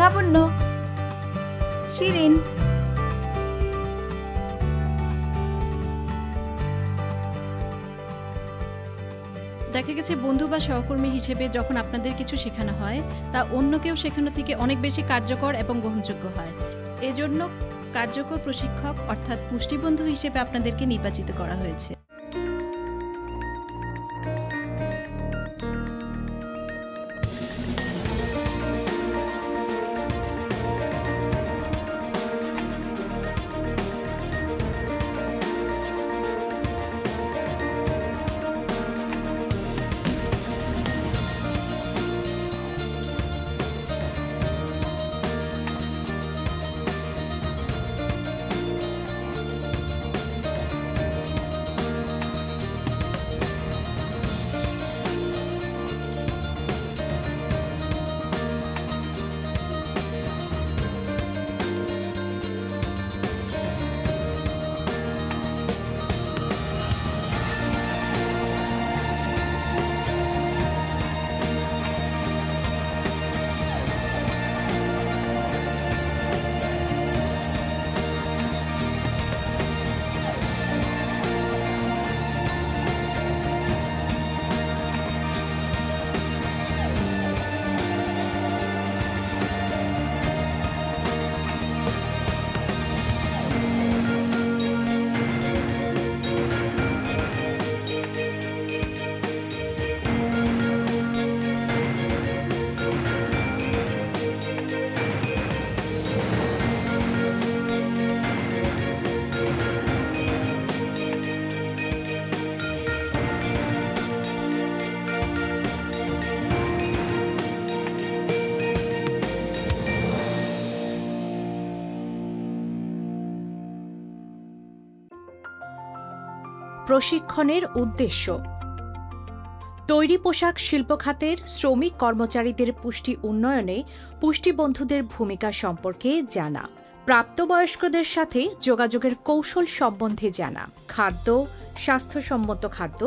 লাবণ্য, শিরিন। দেখা গেছে বন্ধু বা সহকর্মী হিসেবে যখন আপনাদের কিছু শেখানো হয় তা অন্য কেউ শেখানো থেকে অনেক বেশি কার্যকর এবং গ্রহণযোগ্য হয়। এজন্য কার্যকর প্রশিক্ষক অর্থাৎ পুষ্টিবন্ধু হিসেবে আপনাদেরকে নির্বাচিত করা হয়েছে। প্রশিক্ষণের উদ্দেশ্য তৈরি পোশাক শিল্প খাতের শ্রমিক কর্মচারীদের পুষ্টি উন্নয়নে পুষ্টিবন্ধুদের ভূমিকা সম্পর্কে জানা, প্রাপ্তবয়স্কদের সাথে যোগাযোগের কৌশল সম্বন্ধে জানা, খাদ্য, স্বাস্থ্যসম্মত খাদ্য,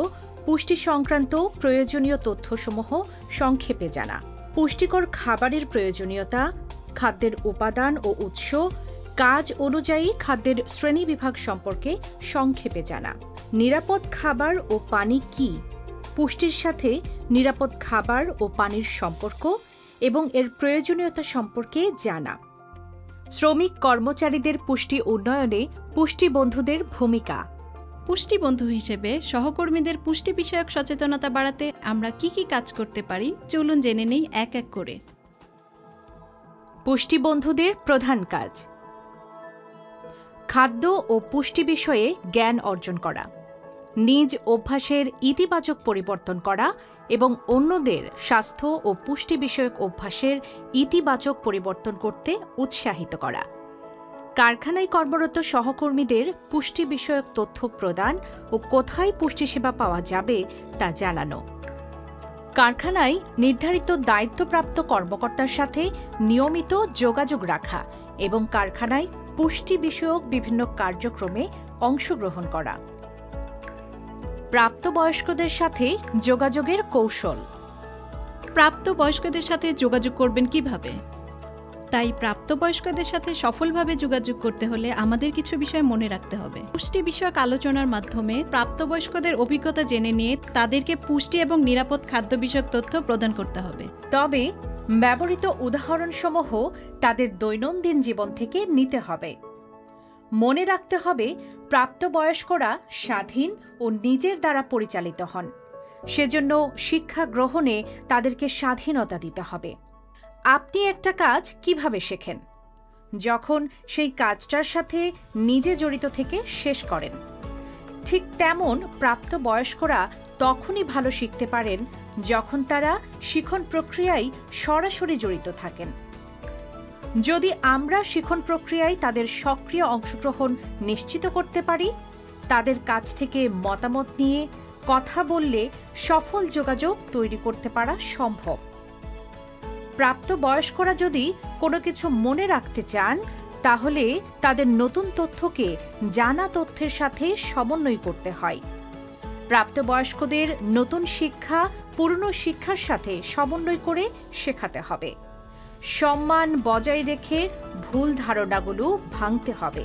পুষ্টি সংক্রান্ত প্রয়োজনীয় তথ্যসমূহ সংক্ষেপে জানা, পুষ্টিকর খাবারের প্রয়োজনীয়তা, খাদ্যের উপাদান ও উৎস, কাজ অনুযায়ী খাদ্যের শ্রেণীবিভাগ সম্পর্কে সংক্ষেপে জানা, নিরাপদ খাবার ও পানি কি, পুষ্টির সাথে নিরাপদ খাবার ও পানির সম্পর্ক এবং এর প্রয়োজনীয়তা সম্পর্কে জানা, শ্রমিক কর্মচারীদের পুষ্টি উন্নয়নে পুষ্টিবন্ধুদের ভূমিকা। পুষ্টিবন্ধু হিসেবে সহকর্মীদের পুষ্টি বিষয়ক সচেতনতা বাড়াতে আমরা কি কি কাজ করতে পারি চলুন জেনে নেই এক এক করে। পুষ্টিবন্ধুদের প্রধান কাজ: খাদ্য ও পুষ্টি বিষয়ে জ্ঞান অর্জন করা, নিজ অভ্যাসের ইতিবাচক পরিবর্তন করা এবং অন্যদের স্বাস্থ্য ও পুষ্টি বিষয়ক অভ্যাসের ইতিবাচক পরিবর্তন করতে উৎসাহিত করা, কারখানায় কর্মরত সহকর্মীদের পুষ্টি বিষয়ক তথ্য প্রদান ও কোথায় পুষ্টিসেবা পাওয়া যাবে তা জানানো, কারখানায় নির্ধারিত দায়িত্বপ্রাপ্ত কর্মকর্তার সাথে নিয়মিত যোগাযোগ রাখা এবং কারখানায় পুষ্টি বিষয়ক বিভিন্ন কার্যক্রমে অংশগ্রহণ করা, প্রাপ্তবয়স্কদের সাথে যোগাযোগের কৌশল। প্রাপ্তবয়স্কদের সাথে যোগাযোগ করবেন কিভাবে? তাই প্রাপ্তবয়স্কদের সাথে সফলভাবে যোগাযোগ করতে হলে আমাদের কিছু বিষয় মনে রাখতে হবে। পুষ্টি বিষয়ক আলোচনার মাধ্যমে প্রাপ্তবয়স্কদের অভিজ্ঞতা জেনে নিয়ে তাদেরকে পুষ্টি এবং নিরাপদ খাদ্য বিষয়ক তথ্য প্রদান করতে হবে। তবে ব্যবহৃত উদাহরণসমূহ তাদের দৈনন্দিন জীবন থেকে নিতে হবে। মনে রাখতে হবে প্রাপ্তবয়স্করা স্বাধীন ও নিজের দ্বারা পরিচালিত হন, সেজন্য শিক্ষা গ্রহণে তাদেরকে স্বাধীনতা দিতে হবে। আপনি একটা কাজ কিভাবে শেখেন? যখন সেই কাজটার সাথে নিজে জড়িত থেকে শেষ করেন। ঠিক তেমন প্রাপ্তবয়স্করা তখনই ভালো শিখতে পারেন যখন তারা শিখন প্রক্রিয়ায় সরাসরি জড়িত থাকেন। যদি আমরা শিখন প্রক্রিয়ায় তাদের সক্রিয় অংশগ্রহণ নিশ্চিত করতে পারি, তাদের কাছ থেকে মতামত নিয়ে কথা বললে সফল যোগাযোগ তৈরি করতে পারা সম্ভব। প্রাপ্তবয়স্করা যদি কোনো কিছু মনে রাখতে চান, তাহলে তাদের নতুন তথ্যকে জানা তথ্যের সাথে সমন্বয় করতে হয়। প্রাপ্তবয়স্কদের নতুন শিক্ষা পুরনো শিক্ষার সাথে সমন্বয় করে শেখাতে হবে। সম্মান বজায় রেখে ভুল ধারণাগুলো ভাঙতে হবে।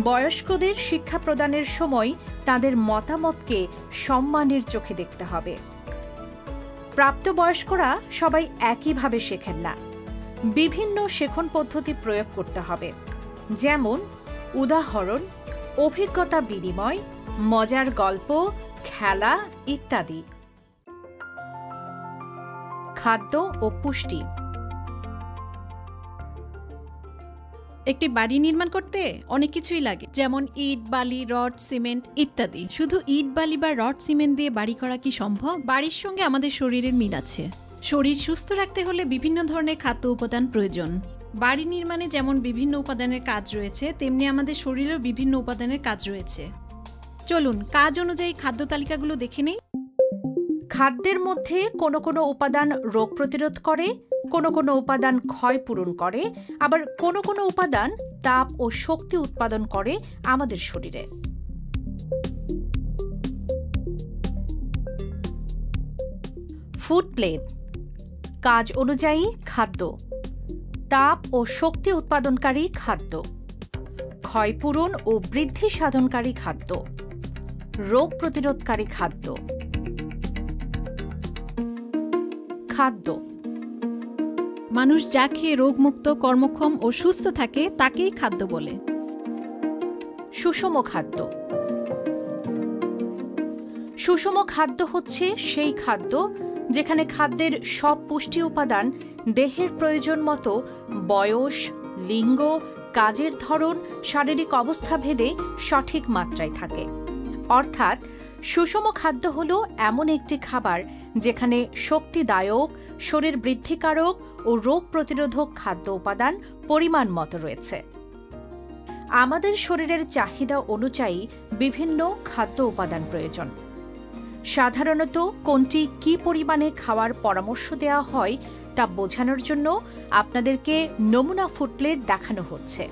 বয়স্কদের শিক্ষা প্রদানের সময় তাদের মতামতকে সম্মানের চোখে দেখতে হবে। প্রাপ্তবয়স্করা সবাই একইভাবে শেখেন না, বিভিন্ন শেখন পদ্ধতি প্রয়োগ করতে হবে, যেমন উদাহরণ, অভিজ্ঞতা বিনিময়, মজার গল্প, খেলা ইত্যাদি। খাদ্য ও পুষ্টি। একটি বাড়ি নির্মাণ করতে অনেক কিছুই লাগে, যেমন ইট, বালি, রড, সিমেন্ট ইত্যাদি। শুধু ইট, বালি বা রড, সিমেন্ট দিয়ে বাড়ি করা কি সম্ভব? বাড়ির সঙ্গে আমাদের শরীরের মিল আছে। শরীর সুস্থ রাখতে হলে বিভিন্ন ধরনের খাদ্য উপাদান প্রয়োজন। বাড়ি নির্মাণে যেমন বিভিন্ন উপাদানের কাজ রয়েছে, তেমনি আমাদের শরীরেও বিভিন্ন উপাদানের কাজ রয়েছে। চলুন কাজ অনুযায়ী খাদ্য তালিকাগুলো দেখে নেই। খাদ্যের মধ্যে কোনো কোনো উপাদান রোগ প্রতিরোধ করে, কোনো কোনো উপাদান ক্ষয় পূরণ করে, আবার কোনো কোনো উপাদান তাপ ও শক্তি উৎপাদন করে আমাদের শরীরে। Food plate. কাজ অনুযায়ী খাদ্য, তাপ ও শক্তি উৎপাদনকারী খাদ্য, ক্ষয়পূরণ ও বৃদ্ধি সাধনকারী খাদ্য, রোগ প্রতিরোধকারী খাদ্য। খাদ্য। মানুষ যা খেয়ে রোগমুক্ত, কর্মক্ষম ও সুস্থ থাকে তাকেই খাদ্য বলে। সুষম খাদ্য। সুষম খাদ্য হচ্ছে সেই খাদ্য যেখানে খাদ্যের সব পুষ্টি উপাদান দেহের প্রয়োজন মতো বয়স, লিঙ্গ, কাজের ধরন, শারীরিক অবস্থা ভেদে সঠিক মাত্রায় থাকে। অর্থাৎ সুষম খাদ্য হলো এমন একটি খাবার যেখানে শক্তিদায়ক, শরীর বৃদ্ধিকারক ও রোগ প্রতিরোধক খাদ্য উপাদান পরিমাণ মতো রয়েছে। আমাদের শরীরের চাহিদা অনুযায়ী বিভিন্ন খাদ্য উপাদান প্রয়োজন। সাধারণত কোনটি কী পরিমাণে খাওয়ার পরামর্শ দেওয়া হয় তা বোঝানোর জন্য আপনাদেরকে নমুনা ফুড প্লেট দেখানো হচ্ছে।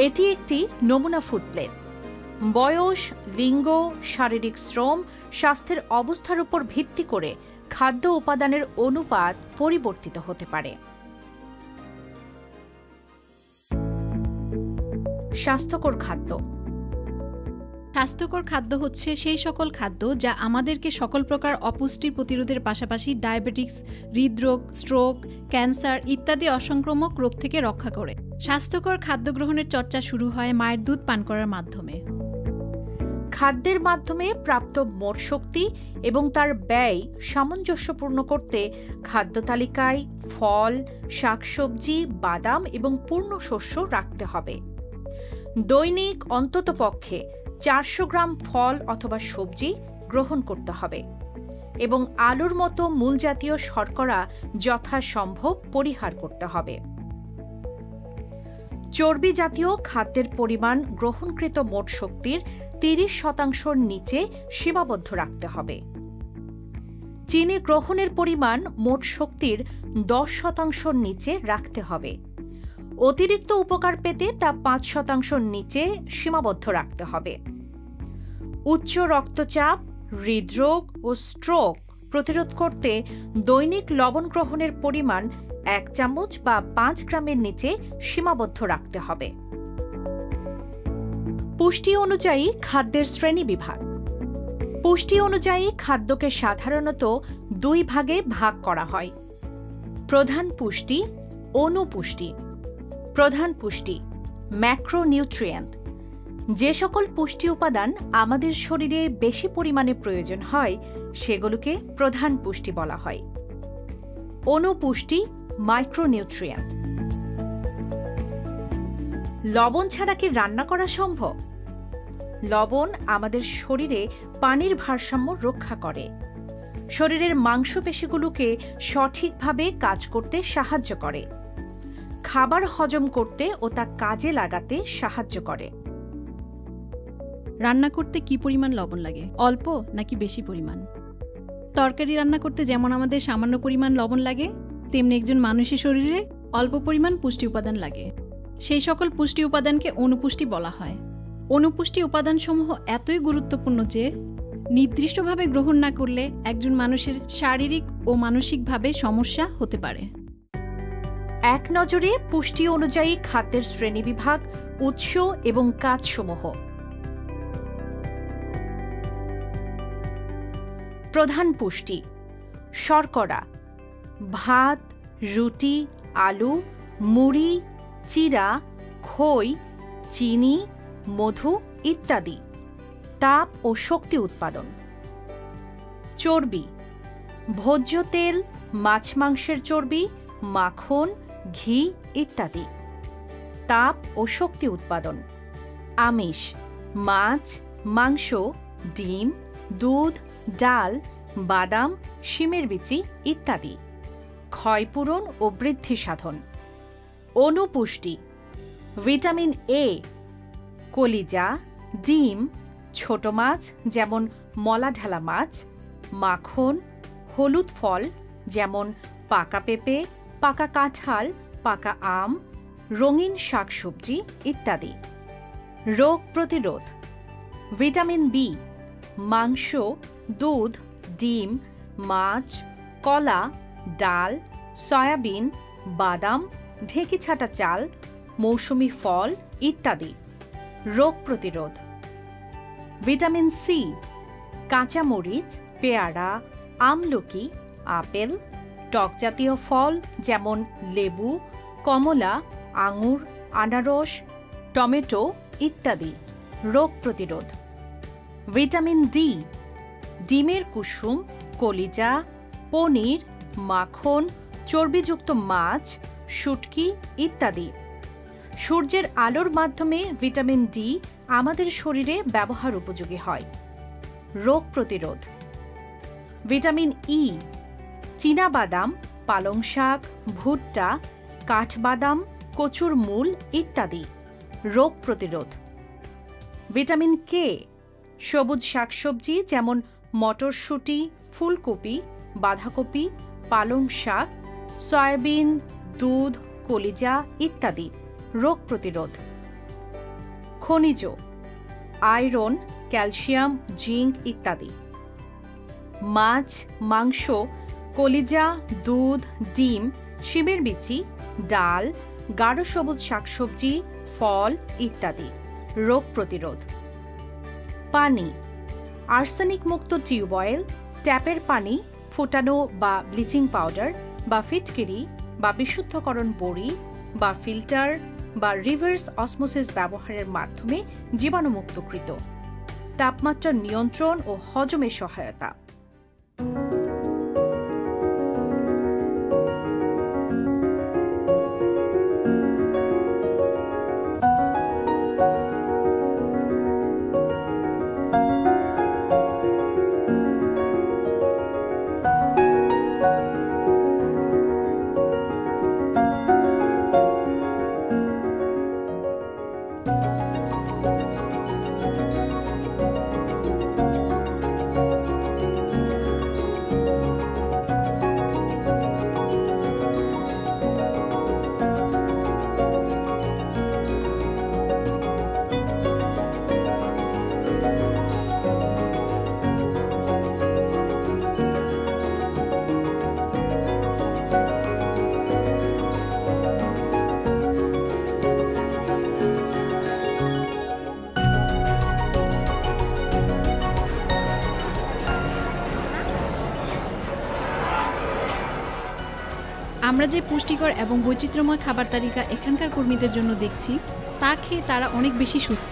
এটি একটি নমুনা ফুড প্লেট। বয়স, লিঙ্গ, শারীরিক শ্রম, স্বাস্থ্যের অবস্থার উপর ভিত্তি করে খাদ্য উপাদানের অনুপাত পরিবর্তিত হতে পারে। স্বাস্থ্যকর খাদ্য। স্বাস্থ্যকর খাদ্য হচ্ছে সেই সকল খাদ্য যা আমাদেরকে সকল প্রকার অপুষ্টির প্রতিরোধের পাশাপাশি ডায়াবেটিস, হৃদরোগ, স্ট্রোক, ক্যান্সার ইত্যাদি অসংক্রামক রোগ থেকে রক্ষা করে। স্বাস্থ্যকর খাদ্য গ্রহণের চর্চা শুরু হয় মায়ের দুধ পান করার মাধ্যমে। খাদ্যের মাধ্যমে প্রাপ্ত মোট শক্তি এবং তার ব্যয় সামঞ্জস্যপূর্ণ করতে খাদ্য তালিকায় ফল, শাকসবজি, বাদাম এবং পূর্ণ শস্য রাখতে হবে। দৈনিক অন্ততপক্ষে 400 গ্রাম ফল অথবা সবজি গ্রহণ করতে হবে এবং আলুর মতো মূলজাতীয় শর্করা যথাসম্ভব পরিহার করতে হবে। চর্বি জাতীয় খাদ্যের পরিমাণ গ্রহণকৃত মোট শক্তির 30% নিচে সীমাবদ্ধ রাখতে হবে। চিনি গ্রহণের পরিমাণ মোট শক্তির 10% নিচে রাখতে হবে। অতিরিক্ত উপকার পেতে তা 5% নিচে সীমাবদ্ধ রাখতে হবে। উচ্চ রক্তচাপ, হৃদরোগ ও স্ট্রোক প্রতিরোধ করতে দৈনিক লবণ গ্রহণের পরিমাণ 1 চামচ বা 5 গ্রামের নিচে সীমাবদ্ধ রাখতে হবে। পুষ্টি অনুযায়ী খাদ্যের শ্রেণীবিভাগ। পুষ্টি অনুযায়ী খাদ্যকে সাধারণত 2 ভাগে ভাগ করা হয়: প্রধান পুষ্টি, অনুপুষ্টি। প্রধান পুষ্টি ম্যাক্রোনিউট্রিয়েন্ট। যে সকল পুষ্টি উপাদান আমাদের শরীরে বেশি পরিমাণে প্রয়োজন হয় সেগুলোকে প্রধান পুষ্টি বলা হয়। অনুপুষ্টি মাইক্রোনিউট্রিয়েন্ট। লবণ ছাড়া কি রান্না করা সম্ভব? লবণ আমাদের শরীরে পানির ভারসাম্য রক্ষা করে, শরীরের মাংসপেশিগুলোকে সঠিকভাবে কাজ করতে সাহায্য করে, খাবার হজম করতে ও তা কাজে লাগাতে সাহায্য করে। রান্না করতে কি পরিমাণ লবণ লাগে? অল্প নাকি বেশি পরিমাণ? তরকারি রান্না করতে যেমন আমাদের সামান্য পরিমাণ লবণ লাগে, তেমনি একজন মানুষের শরীরে অল্প পরিমাণ পুষ্টি উপাদান লাগে। সেই সকল পুষ্টি উপাদানকে অনুপুষ্টি বলা হয়। অনুপুষ্টি উপাদানসমূহ এতই গুরুত্বপূর্ণ যে নির্দিষ্টভাবে গ্রহণ না করলে একজন মানুষের শারীরিক ও মানসিকভাবে সমস্যা হতে পারে। এক নজরে পুষ্টি অনুযায়ী খাদ্যের শ্রেণীবিভাগ, উৎস এবং কাজসমূহ। প্রধান পুষ্টি: শর্করা, ভাত, রুটি, আলু, মুড়ি, চিড়া, খই, চিনি, মধু ইত্যাদি। তাপ ও শক্তি উৎপাদন। চর্বি: ভোজ্য তেল, মাছ মাংসের চর্বি, মাখন, ঘি ইত্যাদি। তাপ ও শক্তি উৎপাদন। আমিষ: মাছ, মাংস, ডিম, দুধ, ডাল, বাদাম, শিমের বিচি ইত্যাদি। ক্ষয়পূরণ ও বৃদ্ধি সাধন। অনুপুষ্টি: ভিটামিন এ, কলিজা, ডিম, ছোট মাছ যেমন মলাঢালা মাছ, মাখন, হলুদ ফল যেমন পাকা পেঁপে, পাকা কাঁঠাল, পাকা আম, রঙিন শাকসবজি ইত্যাদি। রোগ প্রতিরোধ। ভিটামিন বি, মাংস, দুধ, ডিম, মাছ, কলা, ডাল, সয়াবিন, বাদাম, ঢেঁকি ছাঁটা চাল, মৌসুমি ফল ইত্যাদি। রোগ প্রতিরোধ। ভিটামিন সি, কাঁচামরিচ, পেয়ারা, আমলকি, আপেল, টকজাতীয় ফল যেমন লেবু, কমলা, আঙুর, আনারস, টমেটো ইত্যাদি। রোগ প্রতিরোধ। ভিটামিন ডি, ডিমের কুসুম, কলিজা, পনির, মাখন, চর্বিযুক্ত মাছ, শুটকি ইত্যাদি। সূর্যের আলোর মাধ্যমে ভিটামিন ডি আমাদের শরীরে ব্যবহার উপযোগী হয়। রোগ প্রতিরোধ। ভিটামিন ই, চীনাবাদাম, পালং শাক, ভুট্টা, কাঠবাদাম, কচুর মূল ইত্যাদি। রোগ প্রতিরোধ। ভিটামিন কে, সবুজ শাকসবজি যেমন মটরশুঁটি, ফুলকপি, বাঁধাকপি, পালং শাক, সয়াবিন, দুধ, কলিজা ইত্যাদি। রোগ প্রতিরোধ। খনিজ: আয়রন, ক্যালসিয়াম, জিঙ্ক ইত্যাদি। মাছ, মাংস, কলিজা, দুধ, ডিম, শিমের বিচি, ডাল, গাঢ় সবুজ শাকসবজি, ফল ইত্যাদি। রোগ প্রতিরোধ। পানি: আর্সেনিক মুক্ত টিউবওয়েল, ট্যাপের পানি, ফোটানো বা ব্লিচিং পাউডার বা ফিটকিরি বা বিশুদ্ধকরণ বড়ি বা ফিল্টার বা রিভার্স অসমোসিস ব্যবহারের মাধ্যমে জীবাণুমুক্তকৃত। তাপমাত্রা নিয়ন্ত্রণ ও হজমে সহায়তা। আমরা যে পুষ্টিকর এবং বৈচিত্র্যময় খাবার তালিকা এখানকার কর্মীদের জন্য দেখছি তা খেয়ে তারা অনেক বেশি সুস্থ।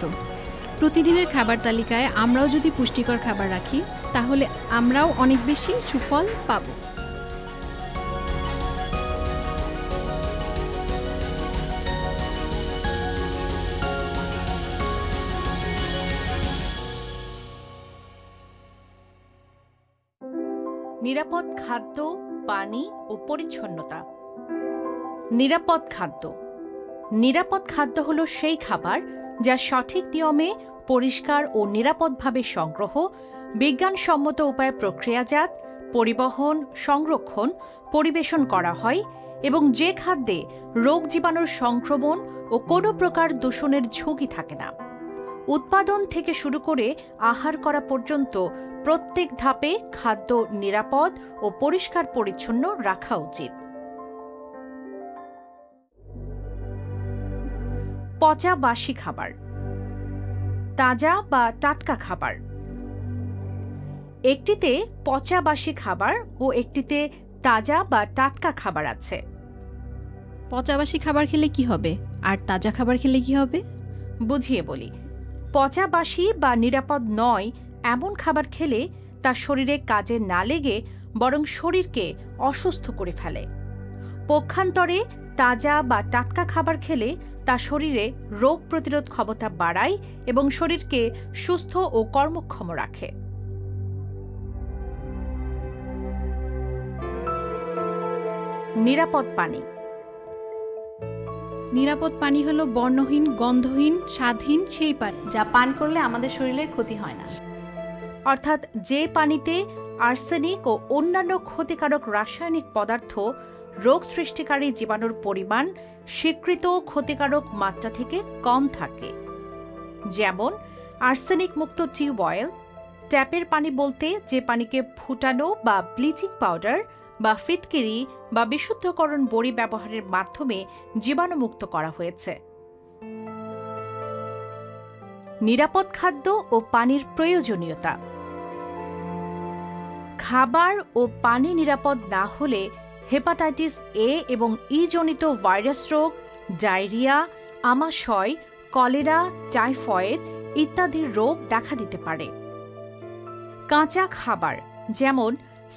প্রতিদিনের খাবার তালিকায় আমরাও যদি পুষ্টিকর খাবার রাখি তাহলে আমরাও অনেক বেশি সুফল পাব। নিরাপদ খাদ্য, পানি ও পরিচ্ছন্নতা। নিরাপদ খাদ্য। নিরাপদ খাদ্য হলো সেই খাবার যা সঠিক নিয়মে, পরিষ্কার ও নিরাপদভাবে সংগ্রহ, বিজ্ঞানসম্মত উপায়ে প্রক্রিয়াজাত, পরিবহন, সংরক্ষণ, পরিবেশন করা হয় এবং যে খাদ্যে রোগ জীবাণুর সংক্রমণ ও কোনো প্রকার দূষণের ঝুঁকি থাকে না। উৎপাদন থেকে শুরু করে আহার করা পর্যন্ত প্রত্যেক ধাপে খাদ্য নিরাপদ ও পরিষ্কার পরিচ্ছন্ন রাখা উচিত। পচা বাসি খাবার, তাজা বা টাটকা খাবার। একটিতে পচা বাসি খাবার ও একটিতে তাজা বা টাটকা খাবার আছে। পচাবাসি খাবার খেলে কি হবে আর তাজা খাবার খেলে কি হবে? বুঝিয়ে বলি। পচা বাসি বা নিরাপদ নয় এমন খাবার খেলে তা শরীরে কাজে না লেগে বরং শরীরকে অসুস্থ করে ফেলে। পক্ষান্তরে তাজা বা টাটকা খাবার খেলে তা শরীরে রোগ প্রতিরোধ ক্ষমতা বাড়ায় এবং শরীরকে সুস্থ ও কর্মক্ষম রাখে। নিরাপদ পানি। নিরাপদ পানি হলো বর্ণহীন, গন্ধহীন, স্বাদহীন সেই পানি যা পান করলে আমাদের শরীরের ক্ষতি হয় না। অর্থাৎ যে পানিতে আর্সেনিক ও অন্যান্য ক্ষতিকারক রাসায়নিক পদার্থ, রোগ সৃষ্টিকারী জীবাণুর পরিমাণ স্বীকৃত ক্ষতিকারক মাত্রা থেকে কম থাকে। যেমন আর্সেনিক মুক্ত টিউবওয়েল, ট্যাপের পানি বলতে যে পানিকে ফুটানো বা ব্লিচিং পাউডার বা ফিটকিরি বা বিশুদ্ধকরণ বড়ি ব্যবহারের মাধ্যমে জীবাণুমুক্ত করা হয়েছে। নিরাপদ খাদ্য ও পানির প্রয়োজনীয়তা। খাবার ও পানি নিরাপদ না হলে হেপাটাইটিস এ এবং ই জনিত ভাইরাস রোগ, ডায়রিয়া, আমাশয়, কলেরা, টাইফয়েড ইত্যাদি রোগ দেখা দিতে পারে। কাঁচা খাবার যেমন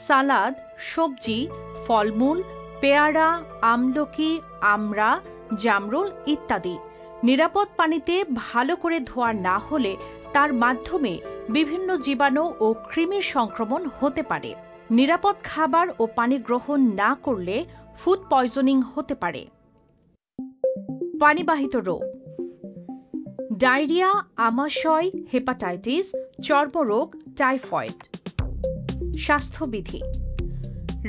সালাদ, সবজি, ফলমূল, পেয়ারা, আমলকি, আমড়া, জামরুল ইত্যাদি নিরাপদ পানিতে ভালো করে ধোয়া না হলে তার মাধ্যমে বিভিন্ন জীবাণু ও কৃমির সংক্রমণ হতে পারে। নিরাপদ খাবার ও পানি গ্রহণ না করলে ফুড পয়জনিং হতে পারে। পানিবাহিত রোগ, ডায়রিয়া, আমাশয়, হেপাটাইটিস, চর্মরোগ, টাইফয়েড। স্বাস্থ্যবিধি: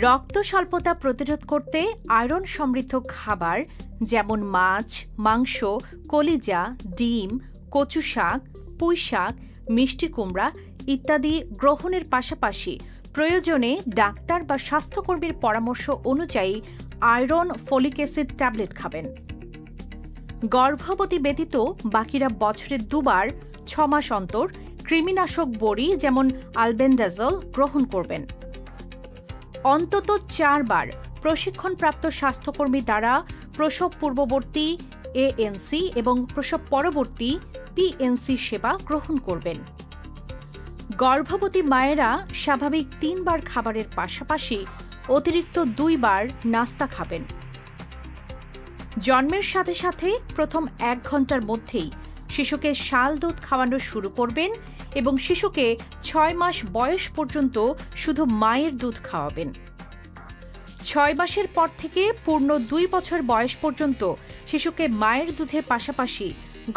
রক্ত স্বল্পতা প্রতিরোধ করতে আয়রন সমৃদ্ধ খাবার যেমন মাছ, মাংস, কলিজা, ডিম, কচু শাক, পুঁই শাক, মিষ্টি কুমড়া ইত্যাদি গ্রহণের পাশাপাশি প্রয়োজনে ডাক্তার বা স্বাস্থ্যকর্মীর পরামর্শ অনুযায়ী আয়রন ফলিক অ্যাসিড ট্যাবলেট খাবেন। গর্ভবতী ব্যতীত বাকিরা বছরে 2 বার 6 মাস অন্তর কৃমিনাশক বড়ি যেমন আলবেন্ডাজল গ্রহণ করবেন। অন্তত 4 বার প্রশিক্ষণপ্রাপ্ত স্বাস্থ্যকর্মী দ্বারা প্রসব পূর্ববর্তী ANC এবং প্রসব পরবর্তী PNC সেবা গ্রহণ করবেন। গর্ভবতী মায়েরা স্বাভাবিক 3 বার খাবারের পাশাপাশি অতিরিক্ত 2 বার নাস্তা খাবেন। জন্মের সাথে সাথে প্রথম 1 ঘন্টার মধ্যেই শিশুকে শাল দুধ খাওয়ানো শুরু করবেন এবং শিশুকে 6 মাস বয়স পর্যন্ত শুধু মায়ের দুধ খাওয়াবেন। 6 মাসের পর থেকে পূর্ণ 2 বছর বয়স পর্যন্ত শিশুকে মায়ের দুধের পাশাপাশি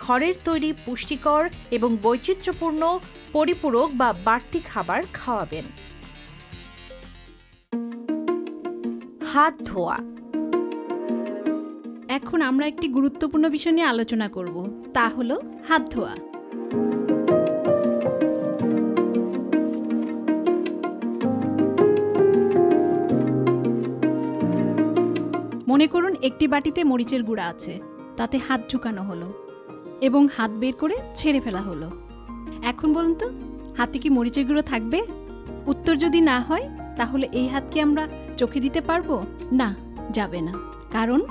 ঘরের তৈরি পুষ্টিকর এবং বৈচিত্র্যপূর্ণ পরিপূরক বা বাড়তি খাবার খাওয়াবেন। হাত ধোয়া। এখন আমরা একটি গুরুত্বপূর্ণ বিষয় নিয়ে আলোচনা করব, তা হলো হাত ধোয়া। মনে করুন একটি বাটিতে মরিচের গুঁড়া আছে, তাতে হাত ঢুকানো হলো এবং হাত বের করে ছেড়ে ফেলা হলো। এখন বলুন তো, হাতে কি মরিচের গুঁড়ো থাকবে? উত্তর যদি না হয়, তাহলে এই হাত কি আমরা চোখে দিতে পারবো? না, যাবে না। কারণ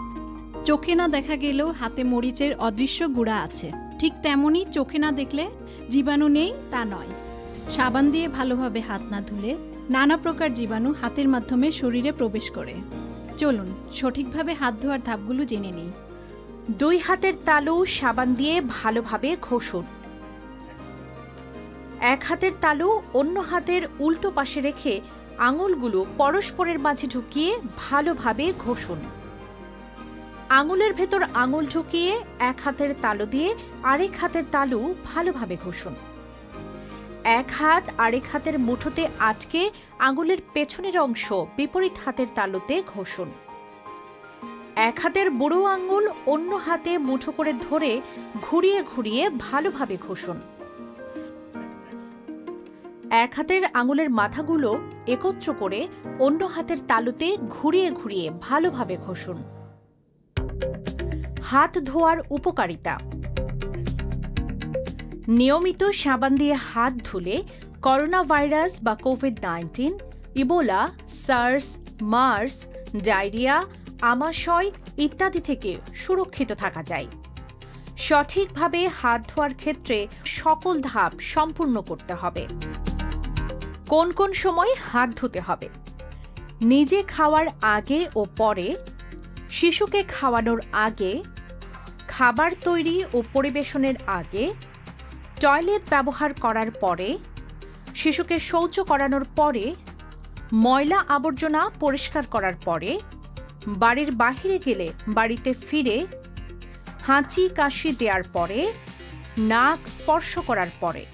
চোখে না দেখা গেলেও হাতে মরিচের অদৃশ্য গুঁড়া আছে। ঠিক তেমনই চোখে না দেখলে জীবাণু নেই তা নয়। সাবান দিয়ে ভালোভাবে হাত না ধুলে নানা প্রকার জীবাণু হাতের মাধ্যমে শরীরে প্রবেশ করে। চলুন সঠিকভাবে হাত ধোয়ার ধাপগুলো জেনে নিই। 2 হাতের তালু সাবান দিয়ে ভালোভাবে ঘষুন। 1 হাতের তালু অন্য হাতের উল্টো পাশে রেখে আঙুলগুলো পরস্পরের মাঝে ঢুকিয়ে ভালোভাবে ঘষুন। আঙুলের ভেতর আঙুল ঢুকিয়ে 1 হাতের তালু দিয়ে আরেক হাতের তালু ভালোভাবে ঘষুন। 1 হাত আরেক হাতের মুঠোতে আটকে আঙুলের পেছনের অংশ বিপরীত হাতের তালুতে ঘষুন। এক হাতের বুড়ো আঙ্গুল অন্য হাতে মুঠো করে ধরে ঘুরিয়ে ঘুরিয়ে ভালোভাবে ঘষুন। এক হাতের আঙুলের মাথাগুলো একত্র করে অন্য হাতের তালুতে ঘুরিয়ে ঘুরিয়ে ভালোভাবে ঘষুন। হাত ধোয়ার উপকারিতা। নিয়মিত সাবান দিয়ে হাত ধুলে করোনা ভাইরাস বা কোভিড-19, ইবোলা, সার্স, মার্স, ডায়রিয়া, আমাশয় ইত্যাদি থেকে সুরক্ষিত থাকা যায়। সঠিকভাবে হাত ধোয়ার ক্ষেত্রে সকল ধাপ সম্পূর্ণ করতে হবে। কোন কোন সময় হাত ধুতে হবে? নিজে খাওয়ার আগে ও পরে, শিশুকে খাওয়ানোর আগে, খাবার তৈরি ও পরিবেশনের আগে, টয়লেট ব্যবহার করার পরে, শিশুকে শৌচ করানোর পরে, ময়লা আবর্জনা পরিষ্কার করার পরে, বাড়ির বাহিরে গেলে বাড়িতে ফিরে, হাঁচি কাশি দেওয়ার পরে, নাক স্পর্শ করার পরে।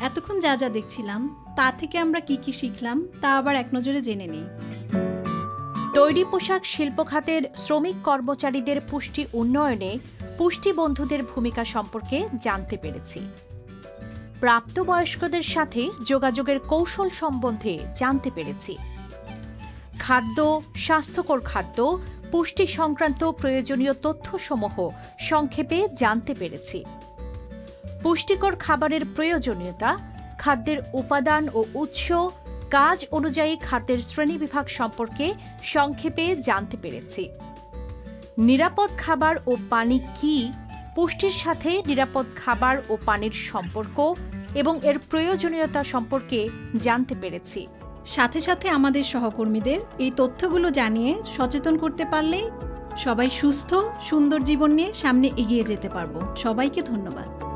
এতক্ষণ যা যা দেখছিলাম তা থেকে আমরা কি কি শিখলাম তা আবার এক নজরে জেনে নিই। তৈরি পোশাক শিল্প খাতের শ্রমিক কর্মচারীদের পুষ্টি উন্নয়নে পুষ্টি বন্ধুদের ভূমিকা সম্পর্কে জানতে পেরেছি। প্রাপ্তবয়স্কদের সাথে যোগাযোগের কৌশল সম্বন্ধে জানতে পেরেছি। খাদ্য, স্বাস্থ্যকর খাদ্য, পুষ্টি সংক্রান্ত প্রয়োজনীয় তথ্যসমূহ সংক্ষেপে জানতে পেরেছি। পুষ্টিকর খাবারের প্রয়োজনীয়তা, খাদ্যের উপাদান ও উৎস, কাজ অনুযায়ী খাদ্যের শ্রেণীবিভাগ সম্পর্কে সংক্ষেপে জানতে পেরেছি। নিরাপদ খাবার ও পানি কি, পুষ্টির সাথে নিরাপদ খাবার ও পানির সম্পর্ক এবং এর প্রয়োজনীয়তা সম্পর্কে জানতে পেরেছি। সাথে সাথে আমাদের সহকর্মীদের এই তথ্যগুলো জানিয়ে সচেতন করতে পারলেই সবাই সুস্থ সুন্দর জীবন নিয়ে সামনে এগিয়ে যেতে পারবো। সবাইকে ধন্যবাদ।